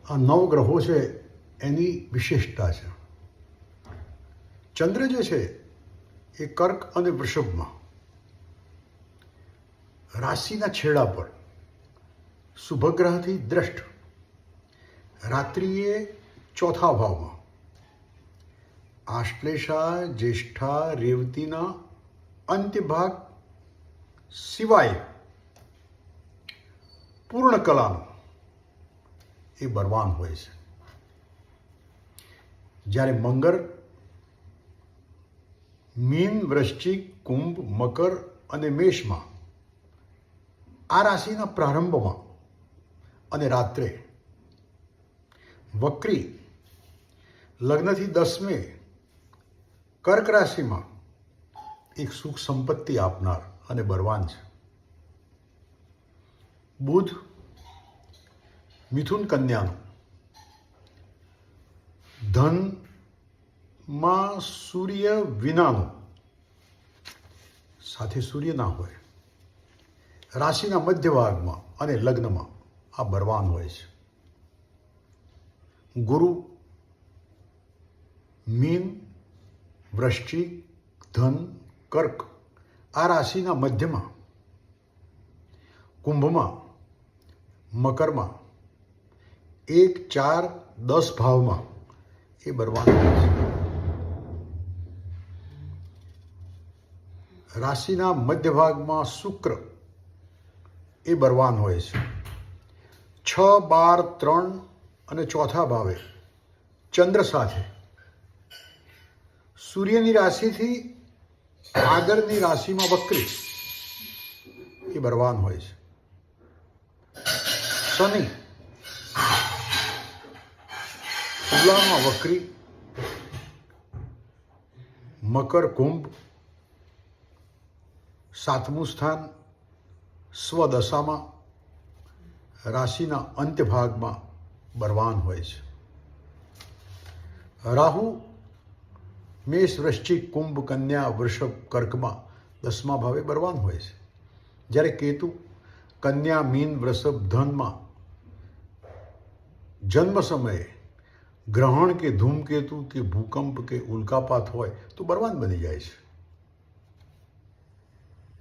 આ નવગ્રહો છે એની વિશેષતા છે. ચંદ્ર જે છે એ કર્ક અને વૃષભમાં રાશિના છેડા પર શુભગ્રહથી દ્રષ્ટ રાત્રિએ ચોથા ભાવમાં આશ્લેષા જ્યેષ્ઠા રેવતીના અંત્ય ભાગ સિવાય પૂર્ણ કલાનો એ બળવાન હોય છે. જ્યારે મંગળ મીન, વૃશ્ચિક, કુંભ, મકર અને મેષમાં આ રાશિના પ્રારંભમાં અને રાત્રે વક્રી લગ્નથી 10મે કર્ક રાશિમાં એક સુખ સંપત્તિ આપનાર અને બળવાન છે. બુધ મિથુન કન્યાનું ધનમાં સૂર્ય વિનાનું, સાથે સૂર્ય ના હોય, રાશિના મધ્ય ભાગમાં અને લગ્નમાં આ બળવાન હોય છે. ગુરુ મીન, વૃશ્ચિક, ધન, કર્ક આ રાશિના મધ્યમાં, કુંભમાં, મકરમાં 1, 4, 10 ભાવમાં એ બળવાન હોય છે. રાશિના મધ્ય ભાગમાં શુક્ર એ બળવાન હોય છે. 6, 12, 3 અને ચોથા ભાવે ચંદ્ર સાથે સૂર્યની રાશિથી આગળની રાશિમાં વક્રી એ બળવાન હોય છે. શનિ તુલામાં વક્રી, મકર, કુંભ 7મું સ્થાન સ્વદશામાં રાશિના અંત્ય ભાગમાં બળવાન હોય છે. રાહુ મેષ, વૃશ્ચિક, કુંભ, કન્યા, વૃષભ, કર્કમાં 10મા ભાવે બળવાન હોય છે. જ્યારે કેતુ કન્યા, મીન, વૃષભ, ધનમાં જન્મ સમયે ગ્રહણ કે ધૂમકેતુ કે ભૂકંપ કે ઉલ્કાપાત હોય તો બળવાન બની જાય છે.